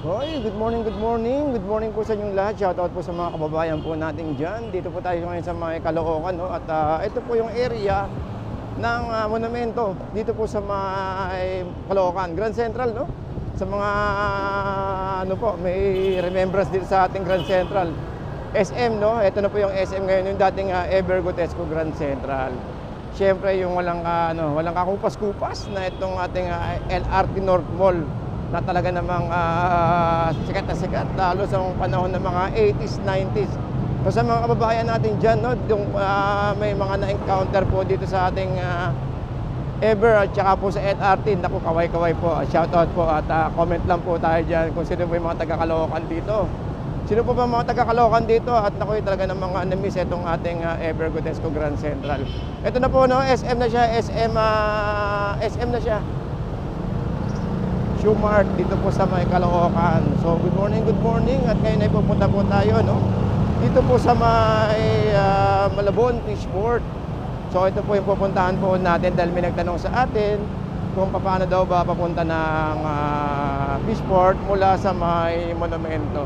Hoy, good morning, good morning. Good morning po sa inyong lahat. Shoutout po sa mga kababayan po natin dyan. Dito po tayo ngayon sa may Caloocan, no? At ito po yung area ng monumento dito po sa may Caloocan, Grand Central, no? Sa mga ano po, may remembrance dito sa ating Grand Central. SM, no? Ito na po yung SM ngayon, yung dating Ever Gotesco Grand Central. Siyempre yung walang kakupas-kupas na itong ating LRT North Mall na talaga namang sikat na sikat lalo sa panahon ng mga 80s, 90s. So sa mga kababayan natin dyan, no, may mga na-encounter po dito sa ating Ever at saka po sa LRT, naku, kaway-kaway po. Shoutout po at comment lang po tayo dyan kung sino po yung mga taga-Caloocan dito. Sino po ba mga taga-Caloocan dito at naku, talaga namang na-miss itong ating Ever Gotesco Grand Central. Ito na po, no, SM na siya, SM na siya. Shoemart dito po sa may Caloocan. So good morning at ngayon ay pupunta po tayo, no? Dito po sa may Malabon Fishport. So ito po yung pupuntahan po natin dahil may nagtanong sa atin kung paano daw ba papunta ng Fishport mula sa may monumento.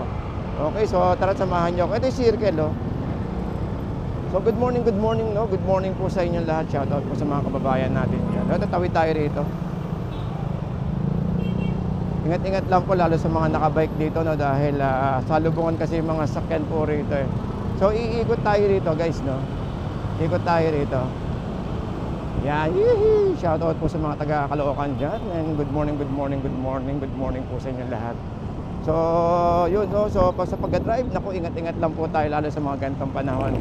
Okay, so tara samahan niyo ako. Ito yung circle, no? So good morning, no? Good morning po sa inyong lahat. Shoutout po sa mga kababayan natin diyan. Ito, tawid tayo rito. Ingat-ingat lang po lalo sa mga nakabike dito, no, dahil salubungan kasi yung mga sakyan po rito eh. So iikot tayo rito, guys, no. Ikot tayo rito. Yan, yee! Shoutout po sa mga taga-Caloocan dyan. And good morning po sa inyo lahat. So yun, no, so sa pagdadrive, naku, ingat-ingat lang po tayo lalo sa mga ganitong panahon.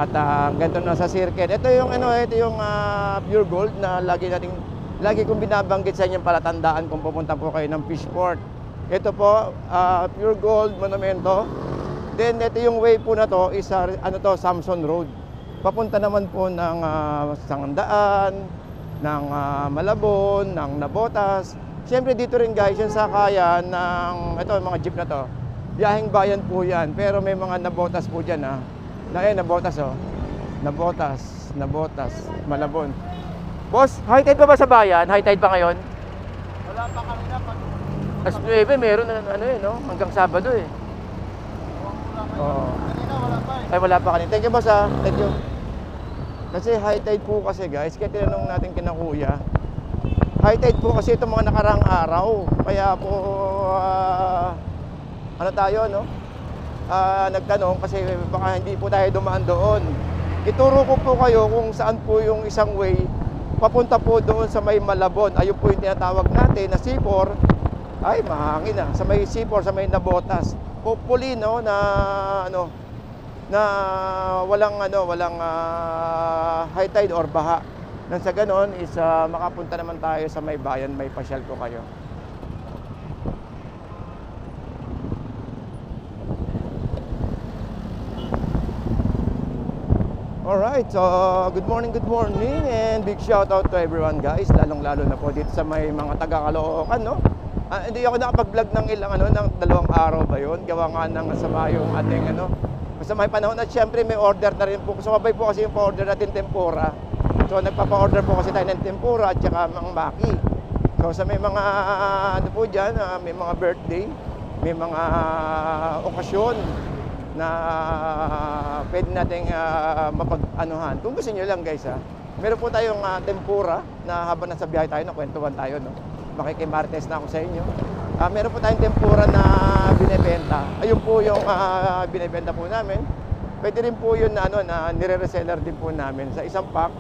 At ganito na sa circle. Ito yung Pure Gold na lagi kong binabanggit sa inyong palatandaan kung pupunta po kayo ng Fishport. Ito po, Pure Gold Monumento. Then ito yung way po na to is Samson Road. Papunta naman po ng Sangandaan, ng Malabon, ng Nabotas. Siyempre dito rin, guys, yung sakayan ng mga jeep na to. Biyaheng bayan po yan, pero may mga Nabotas po dyan, ha. Nabotas, oh. Nabotas, Malabon. Boss, high tide pa ba sa bayan? High tide pa ngayon? Wala pa kami na pag... As 9, meron na no? Hanggang Sabado eh. Oo. Kanina wala pa eh. Ay, wala pa kanina. Thank you, boss, ha. Thank you. Kasi high tide po kasi, guys. Kaya tinanong natin kina kuya. High tide po kasi itong mga nakarang araw. Kaya po, nagtanong kasi baka hindi po tayo dumaan doon. Ituro ko po kayo kung saan po yung isang way papunta po doon sa may Malabon. Ayun po yung tinatawag natin na C4. Ay, mahangin na. Sa may C4, sa may Nabotas. Hopefully, no, na walang high tide or baha. Nang sa ganon is makapunta naman tayo sa may bayan, may pasyal ko kayo. Alright, so good morning and big shout out to everyone, guys, lalong-lalo na po dito sa may mga taga-Caloocan, no? Hindi ako nakapag-vlog ng ng 2 araw ba yun? Gawa nga ng masama yung ating masama yung panahon at syempre may order na rin po. Sumabay po kasi yung pa-order natin tempura. So nagpapa-order po kasi tayo ng tempura at saka mga maki. So sa may mga po dyan, may mga birthday, may mga okasyon na pwede nating mapag-anuhan. Kung gusto nyo lang, guys, ha. Meron po tayong tempura na habang nasa biyahe tayo, nakwentuhan tayo, no? Makikimartes na ako sa inyo. Meron po tayong tempura na binebenta. Ayun po yung binebenta po namin. Pwede rin po yun na nire-reseller din po namin. Sa isang pack,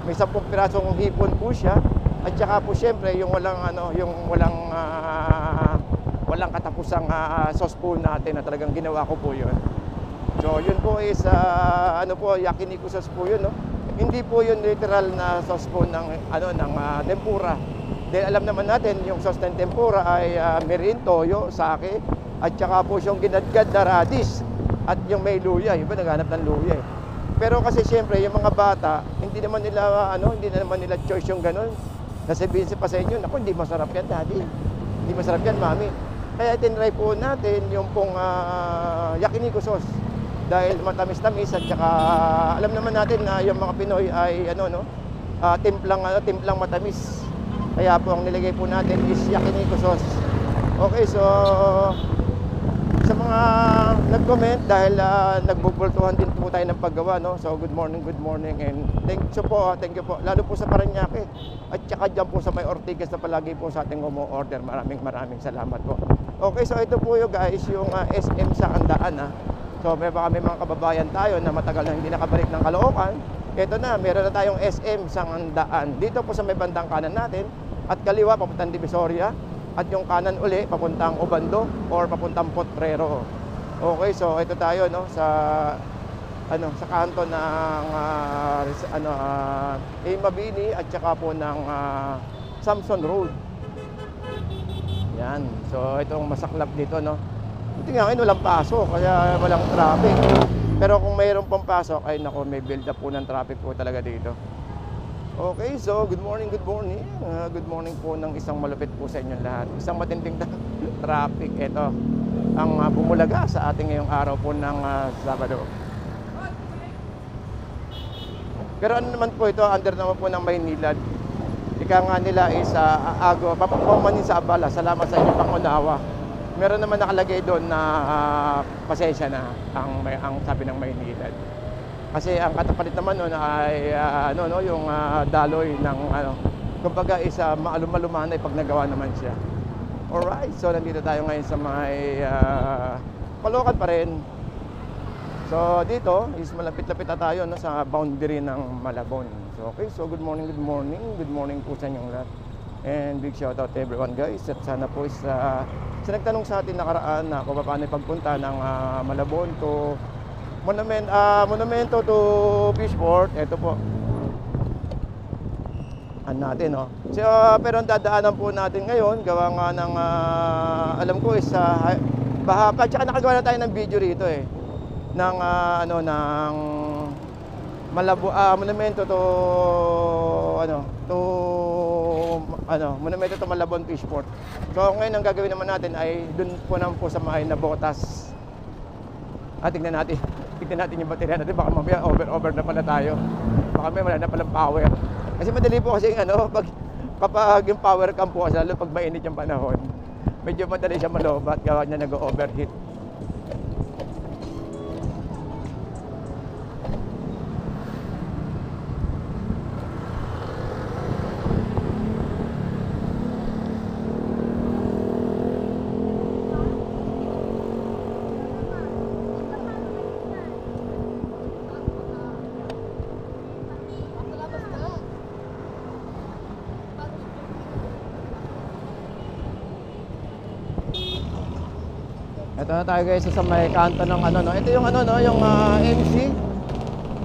may 10 pirasong hipon po siya. At saka po syempre, yung walang katapusang sauce po natin na talagang ginawa ko po yun. So yun po is yakiniku sauce po yun, no? Hindi po yun literal na sauce po ng tempura. Dahil alam naman natin yung sauce ng tempura ay mirin, toyo, sake at saka po siyang ginadgad na radish at yung may luya, iba naghanap ng luya eh. Pero kasi siyempre yung mga bata, hindi na naman nila choice yung ganun. Nasabihin pa sa inyo, naku, hindi masarap yan, daddy. Hindi masarap yan, mami. Kaya tinry po natin yung pong yakiniku sauce. Dahil matamis-tamis at saka alam naman natin na yung mga Pinoy ay timplang matamis. Kaya po ang nilagay po natin is yakiniku sauce. Okay, so sa mga nag-comment dahil nagbubultuhan din po tayo ng paggawa, no? So good morning and thank you po, lalo po sa Parañaque at saka dyan po sa may Ortigas na palagi po sa ating umu-order. Maraming salamat po. Okay, so ito po yung guys, yung SM sa Andaan, ha. So may mga kababayan tayo na matagal na hindi nakabalik ng Caloocan. Ito na, meron na tayong SM sa Andaan. Dito po sa may bandang kanan natin at kaliwa papuntang Divisoria. At yung kanan uli papuntang Obando or papuntang Potrero. Okay, so ito tayo, no, sa sa kanto ng Mabini at saka po ng Samson Road. Yan. So itong masaklap dito, no. Buti nga ngayon walang pasok kaya walang traffic. Pero kung mayroon pang pasok, ay nako, may build up po ng traffic po talaga dito. Okay, so good morning. Good morning po ng isang malupit po sa inyong lahat. Isang matinding traffic. Ito ang bumulaga sa ating ngayong araw po ng Sabado. Pero ano naman po ito, under naman po ng Maynilad. Ika nga nila is papakumanin sa abala. Salamat sa inyong pangunawa. Meron naman nakalagay doon na pasensya na ang sabi ng Maynilad. Kasi ang katapalit naman nun ay yung daloy ng kumbaga is maalum-alumanay pag nagawa naman siya. Alright, so nandito tayo ngayon sa may Caloocan pa rin. So dito is malapit-lapit na tayo, no, sa boundary ng Malabon. So okay, so good morning po sa inyong lahat. And big shout out to everyone guys. At sana po is sa nagtanong sa atin nakaraan na kung paano pagpunta ng Malabon to Monumento to Fishport. Ito po natin, no. So, pero ang dadaanan po natin ngayon gawa nga ng alam ko is baha pa, tsaka nakagawa na tayo ng video rito ng ng Monumento to Monumento to Malabon Fishport. So ngayon ang gagawin naman natin ay dun po naman po sa mga Nabotas. Tingnan natin yung baterya natin, baka mamaya over na pala tayo. Baka may wala na palang power. Kasi madali po kasi kapag yung power cam po, lalo pag mainit yung panahon, medyo madali siya malobat, gawa niya nag-overheat. Ito na tayo guys sa may kanto ng Ito yung yung MC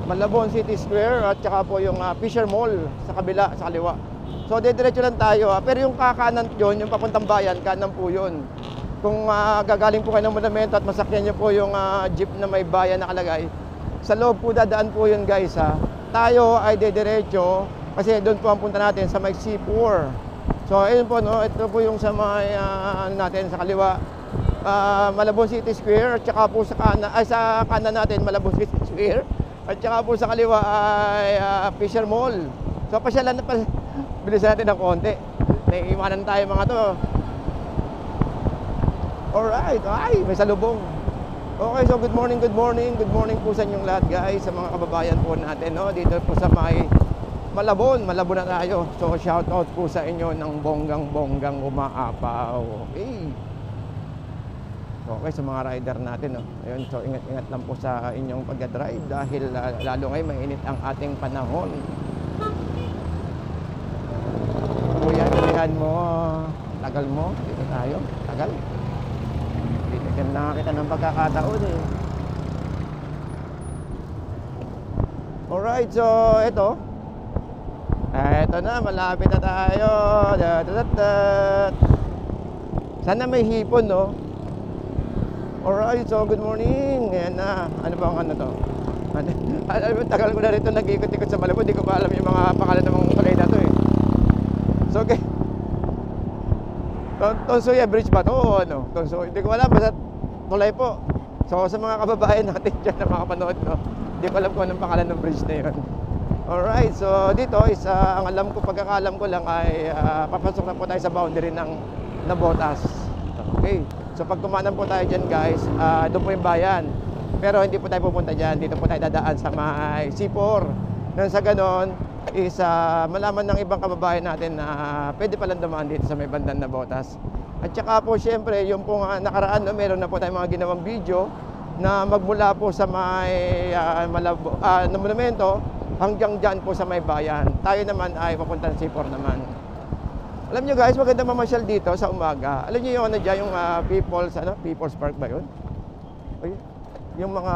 Malabon City Square at saka po yung Fisher Mall sa kabila, sa kaliwa. So diretso lang tayo, pero yung kakanan yon, yung papuntang bayan, kanan po yun. Kung gagaling po kayo ng monumento at masakyan nyo po yung jeep na may bayan nakalagay, sa loob po dadaan po yun guys, ha. Tayo ay diretso kasi doon po ang punta natin sa may C4. So ayun po, no, ito po yung sa may natin sa kaliwa, Malabon City Square, at saka po sa kanan natin Malabon City Square, at saka po sa kaliwa ay Fisher Mall. So pasyalan na bilisan natin ng konti. Naiiwanan tayo mga to. Alright, may salubong. Okay, so good morning po sa inyong lahat guys, sa mga kababayan po natin, no, dito po sa may Malabon na tayo. So shout out po sa inyo ng bonggang umaapaw. Okay, sa mga rider natin, no. Ayun, so ingat lang po sa inyong pagdadrive dahil lalo ngayon mainit ang ating panahon. Kuya, pilihan mo. Tagal mo. Dito tayo. Tagal. Dito ka nakakita ng pagkakataon Alright, so ito. Ito na, malapit na tayo. Sana may hipon, no? Alright, so good morning. Ayan na. Ano ba ang to? Alam mo, tagal ko na rito nag-ikot-ikot sa Malabon. Hindi ko pa alam yung mga pangalan ng mga tulay na to So, okay. Tonsoy Bridge ba to o ano? Tonsoy. Hindi ko alam. Basta tulay po. So, sa mga kababayan natin dyan na makapanood, no? Hindi ko alam kung anong pangalan ng bridge na yun. Alright, so dito is ang alam ko, pagkakalam ko lang ay papasok na po tayo sa boundary ng Nabotas. Okay. So pag kumanan po tayo dyan guys, doon po yung bayan. Pero hindi po tayo pupunta dyan. Dito po tayo dadaan sa may C4. Nang sa ganon, is malaman ng ibang kababayan natin na pwede palang dumaan dito sa may bandang Navotas. At saka po syempre, yung pong nakaraan, no, meron na po tayong mga ginawang video na magmula po sa may monumento hanggang dyan po sa may bayan. Tayo naman ay papunta ng C4 naman. Alam nyo guys, maganda mamasyal dito sa umaga. Alam nyo yung ano dyan, yung People's Park ba yun? Ay, yung mga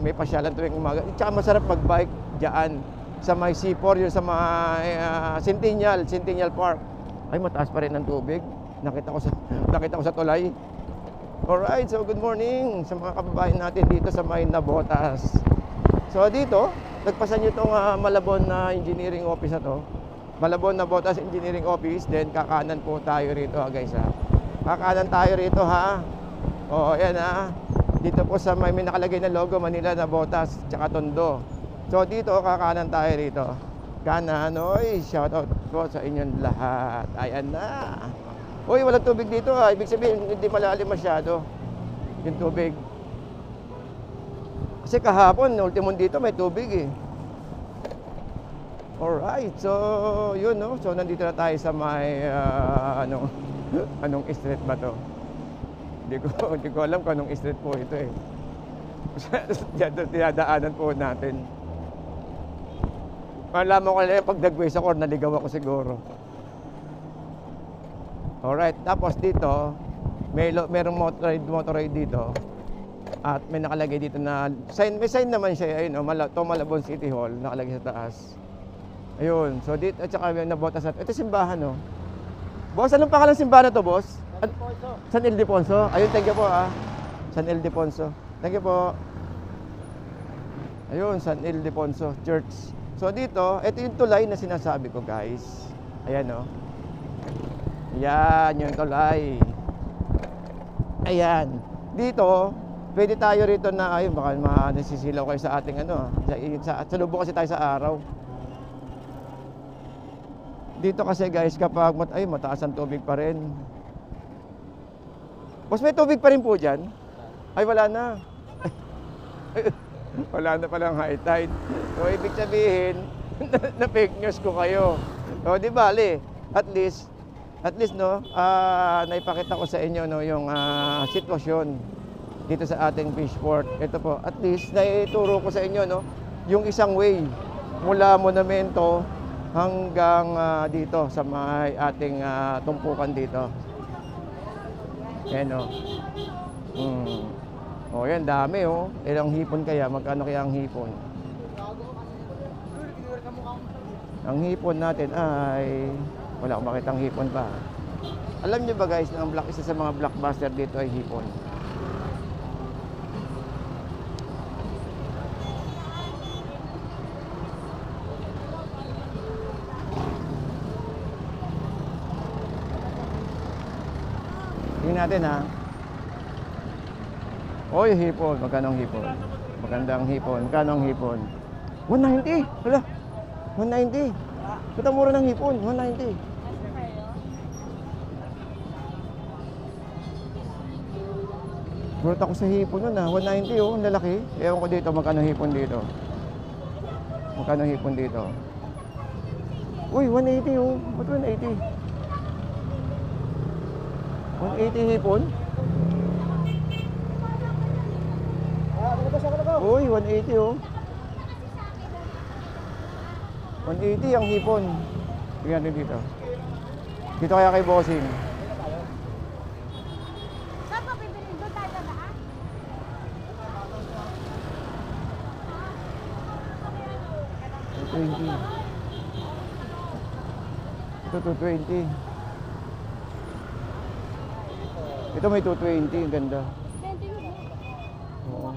may pasyalan tuwing umaga. Tsaka masarap mag-bike dyan sa may C4, yung sa may Centennial Park. Ay, mataas pa rin ang tubig. Nakita ko sa tulay. Alright, so good morning sa mga kababayan natin dito sa may Navotas. So dito, nagpasan nyo itong Malabon na engineering office na to. Malabon Navotas Engineering Office. Then kakanan po tayo rito guys ha. Kakanan tayo rito ha. O yan ha. Dito po sa may nakalagay na logo Manila Navotas tsaka Tondo. So dito kakanan tayo rito. Kanan, oy, shoutout po sa inyong lahat. Ayan na. Uy, walang tubig dito ha. Ibig sabihin hindi malalim masyado yung tubig. Kasi kahapon, ultimong dito may tubig eh. Alright, so yun no. So nandito na tayo sa may anong street ba to? Hindi ko alam kung anong street po ito eh. Diyan tinadaanan po natin. Malaman ko lang pag nag-waste ako, naligaw ako siguro. Alright, tapos dito merong motorride dito. At may nakalagay dito na sign, may sign naman siya ayun oh, Malabon City Hall nakalagay sa taas. Ayun, so dito at saka yung Navotas at ito simbahan no. Boss, anong pangalan simbahan na to, boss? San Ildefonso. Ayun, thank you po San Ildefonso. Thank you po. Ayun, San Ildefonso Church. So dito, ito yung tulay na sinasabi ko, guys. Ayan no. Yan, yung tulay. Ayan. Dito, pwede tayo rito na ayun, baka nasisilaw kayo sa ating sa lubong kasi tayo sa araw. Dito kasi guys, kapag mataas ang tubig pa rin. Boss, may tubig pa rin po dyan? Ay, wala na. Wala na palang high tide. So, ibig sabihin, na fake news ko kayo. O, di bale, at least no, naipakita ko sa inyo no, yung sitwasyon dito sa ating fishport. Ito po, at least naituro ko sa inyo no, yung isang way mula monumento hanggang dito sa may ating tumpukan dito. Ayan o. O yan, dami o. Ilang hipon kaya? Magkano kaya ang hipon? Ang hipon natin ay wala akong makitang hipon pa. Alam niyo ba guys na ang isa sa mga blockbuster dito ay hipon? Tingnan natin ha. Oy, hipon. Magkano ang hipon? Magandang hipon. Magkano ang hipon? 190. Hala. 190. Ito mura ng hipon. 190. Gulat ako sa hipon nun ha. 190 oh. Ang lalaki. Ewan ko dito. Magkano hipon dito? Magkano hipon dito? Uy, 180 oh. Ba't 180? 180 hipon? Uy, 180 oh. 180 ang hipon. Tingnan din dito. Dito kaya kay bossing. Saan pa pipili? Doon tayo na ba? Ito 220. Ito may 220, ang ganda. Oo.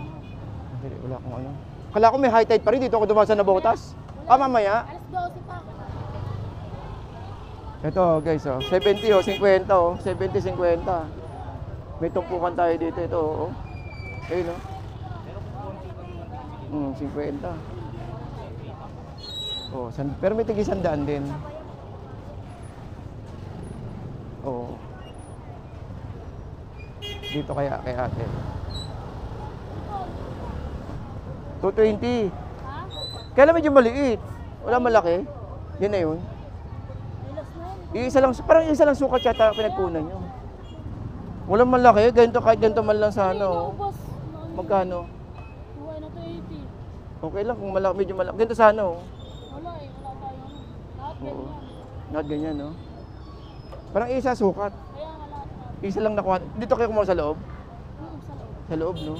Wala akong ano. Kala ko may high tide pa rin, dito ako dumaan sa Navotas. Mamaya. Alas 12 pa. Ito guys, 70 50 70, 50. May tumpukan tayo dito, ito Ayun 50. Pero may tig 100 din. Dito kaya kay ate. 220. Ha? Kaya medyo maliit. Wala malaki. Yan na yun. Lilas na yun. Isa lang, parang isa lang sukat yata pinagkunan nyo. Walang malaki. Ganito kahit ganito man lang sa ano. Boss. Magkano? Buhay na to 80. Okay lang kung malaki, medyo malaki. Ganito sa ano. Wala eh. Wala tayo. Lahat Oo. ganyan. Not ganyan, no? Parang isa sukat. Kaya nga lahat na. Isa lang nakuha. Dito kayo kumuha sa loob? Sa loob. Sa loob, no?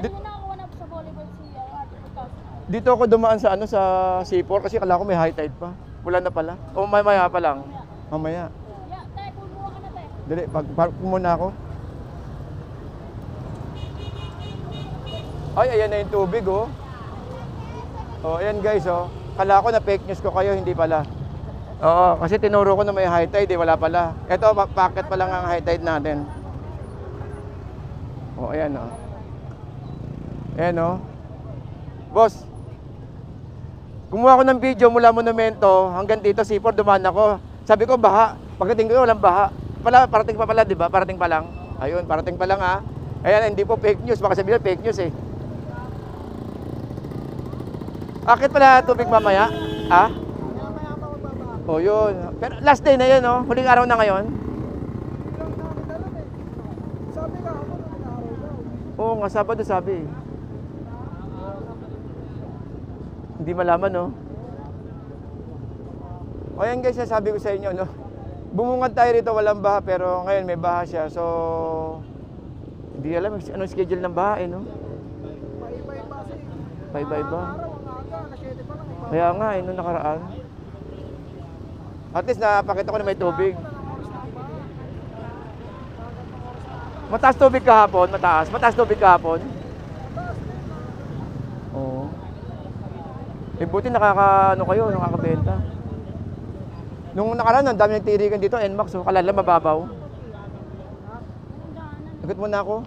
Kaya nga nakakuha na sa volleyball siya. Ate Pagkasin. Dito ako dumaan sa ano sa C4 kasi kala ko may high tide pa. Wala na pala. O mamaya pa lang. Mamaya. Yeah, tayo kumuha ka na tayo. Dali, park muna ako. Ay, ayan na yung tubig, oh. Oh, ayan guys, oh. Kala ko na fake news ko kayo, hindi pala. Oo, kasi tinuro ko na may high tide, wala pala. Ito, packet pa lang ang high tide natin. Oh, ayan, oh. Ayan, oh. Boss, kumuha ko ng video mula Monumento hanggang dito, C4, dumaan ako. Sabi ko, baha. Pagdating ko, walang baha. Parating pa pala, di ba? Parating pa lang. Ayun, parating pa lang, ha. Ayan, hindi po fake news. Baka sabihin fake news, eh. Akit pala tubig mamaya? Ah? Oh, yun. Pero last day na yun, no? Huling araw na ngayon. Sabi ka ako, huling araw daw. Oo nga, Sabado sabi. Hindi malaman, no? O yan guys, sabi ko sa inyo, no? Bumungad tayo rito, walang baha, pero ngayon may baha siya. So, hindi alam anong schedule ng baha, eh, no? Paiba-iba kasi. Paiba-iba. Araw ang aga, nasyete pa lang. Kaya nga, eh, nung nakaraan. At least napakita ko na may tubig. Mataas tubig kahapon, mataas. Mataas tubig kahapon. Oo. Eh buti nakakaano kayo, nakakabenta. Nung nakaraan, ang dami nagtirikan dito, NMAX, so kalala mababaw. Ikot muna ako.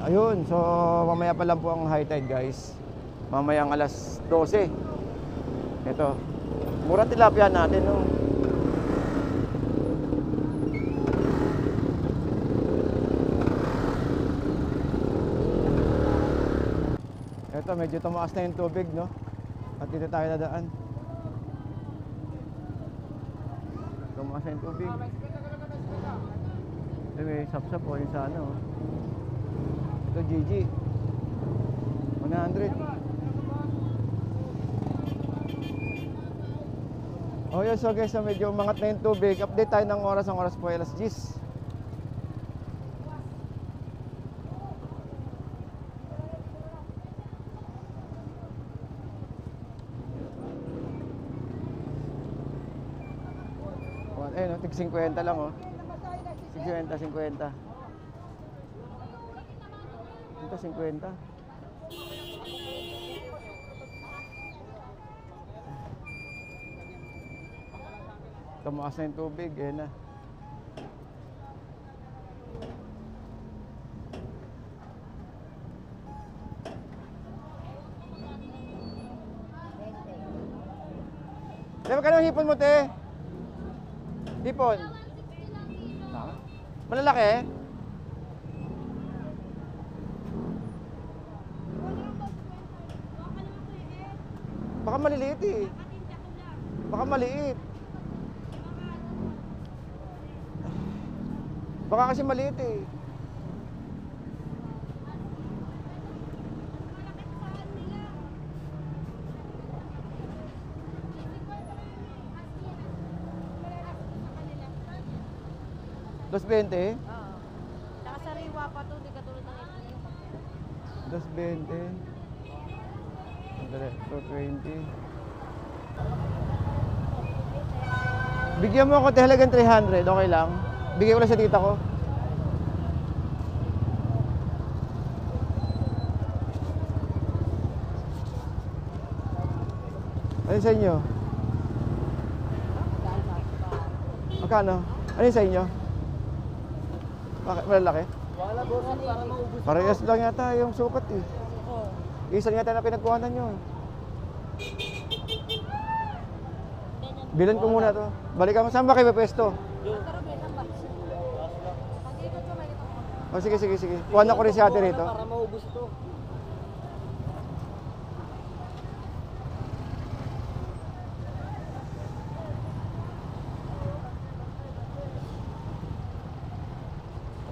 Ayun, so mamaya pa lang po ang high tide guys. Mamayang alas 12. Ito. Mura tilapia natin, no. Ito, medyo tumaas na yung tubig, no. At dito tayo nadaan. Tumaas na yung tubig. Ito may sap-sap po yung sa ano. Ito GG 100. Oh yes, so guys, so medyo umangat na yung tubig. Update tayo ng oras. Ang oras po ay alas 10. Eh no, tig 50 lang, oh. 50, 50. Ito 50. Tumaas na yung tubig, eh na. Te, magkano ang hipon mo, te? Hipon? Malalaki, eh? Baka maliliit, eh. Baka maliit. Baka kasi maliit, eh. $2.20? Oo. Tsaka sariwa pa to, di katulad ng ito. $2.20. Sandali, $2.20. Bigyan mo ako halagang 300, okay lang? Bigyan ko lang sa tita ko. Ano sa inyo? Magkano? Ano sa inyo? Bakit malalaki? Wala boss, para maubos. Parehas lang yata yung sukat, eh. Oo. Isa yata na pinagkuhanan nyo. Bilan ko muna to. Balikan mo. Saan ba kayo pwesto? Pero bilang ba? Pag-ikot ko, may kita ko. O sige, sige, sige. Kuha na ko rin si ate rito. Para maubos ito.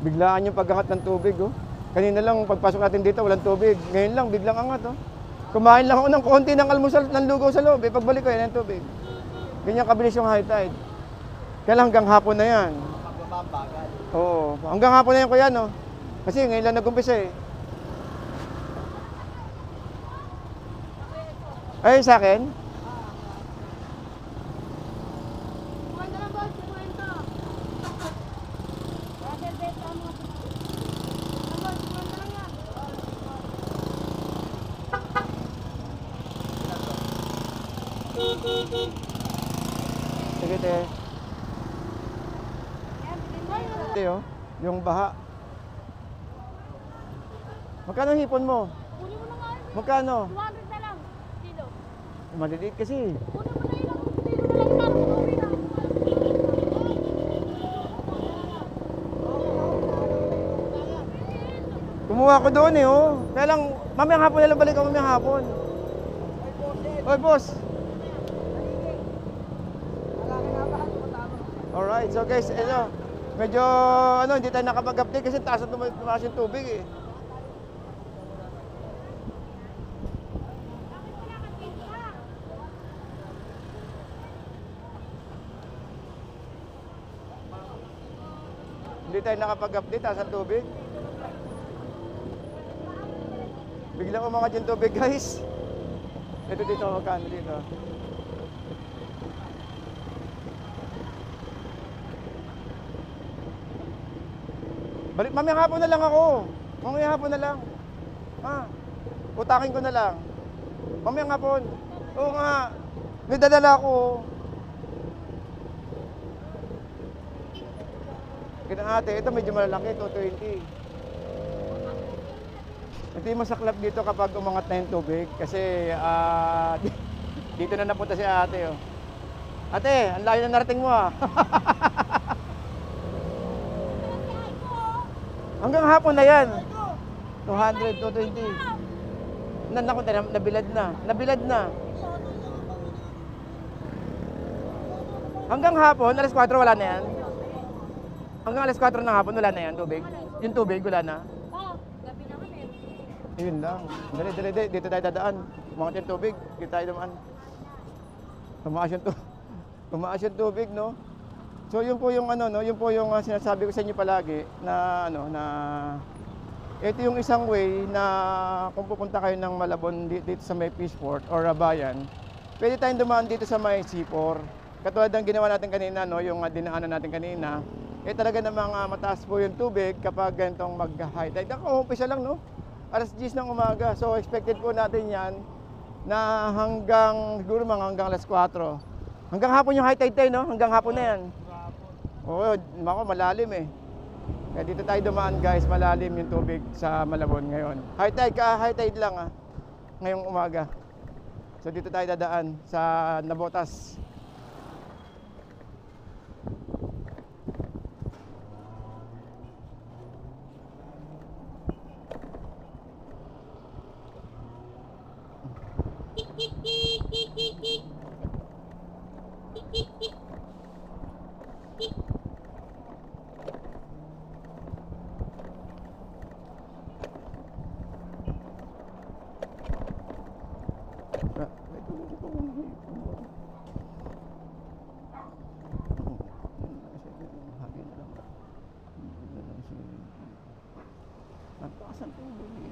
Biglaan yung paghangat ng tubig, oh. Kanina lang, pagpasok natin dito, walang tubig. Ngayon lang, biglang angat, oh. Kumain lang ako ng konti ng almusal, ng lugaw sa loob. Pagbalik ko, yan ang tubig. Ganyan kabilis yung high tide. Kaya lang hanggang hapon na yan. Pagbabagal. Oo, hanggang hapon na yan, kuya, no? Kasi ngayon lang nag-umpisa, eh. Ayun sa akin? Kumain na lang, boss. Kumain to. Brother, bet, ano? Boss, kumain na lang yan. Sige, te. Yan, bilhin mo. Te, oh. Yung baha. Magkano ang hipon mo? Kunin mo na nga yun. Magkano? 200 na lang. Kilo. Maliliit kasi. Kunin mo na ilang kilo na lang para umuwi na. Kumuha ko doon, eh, oh. Kaya lang, mamayang hapon na lang balik ako mamayang hapon. Oy, boss. Alright, so guys, medyo, hindi tayo nakapag-update kasi taas na tumaas yung tubig, eh. Hindi tayo nakapag-update, taas ang tubig. Biglang umangat yung tubig, guys. Ito dito, magkano dito? Balik, mamayang hapon na lang ako. Mamayang hapon na lang. Ha? Utakin ko na lang. Mamayang hapon. Oo nga. May dadala ako. Kita ate, ito medyo malalaki, 220. Hindi masaklap dito kapag umangat na yung tubig kasi dito na napunta si ate, oh. Ate, ang layo na narating mo, ah. Hanggang hapon na yan. 200, 220. Nabilad na. Nabilad na. Hanggang hapon, alas 4 wala na yan. Hanggang alas 4 ng hapon wala na yan, tubig. Yung tubig wala na. Oh, gabi naman eh. Yun lang. Dali, dali, dali. Dito tayo dadaan. Umangat yung tubig. Dito tayo dumaan. Tumaas yung tubig, no? So yun po yung yun po yung sinasabi ko sa inyo palagi na ito yung isang way na kung pupunta kayo ng Malabon dito sa may Peaceport or Rabayan, pwede tayong dumaan dito sa may C4. Katulad ng ginawa natin kanina, no, yung dinaanan natin kanina, talaga namang mataas po yung tubig kapag ganitong mag-high tide. Umpisa lang, no? Alas 10 ng umaga. So expected po natin yan na siguro hanggang alas 4. Hanggang hapon yung high tide tayo, no? Hanggang hapon na yan. Oo, malalim, eh. Kaya dito tayo dumaan, guys, malalim yung tubig sa Malabon ngayon. High tide lang, ngayong umaga. So dito tayo dadaan sa Nabotas. Napakasan tubig.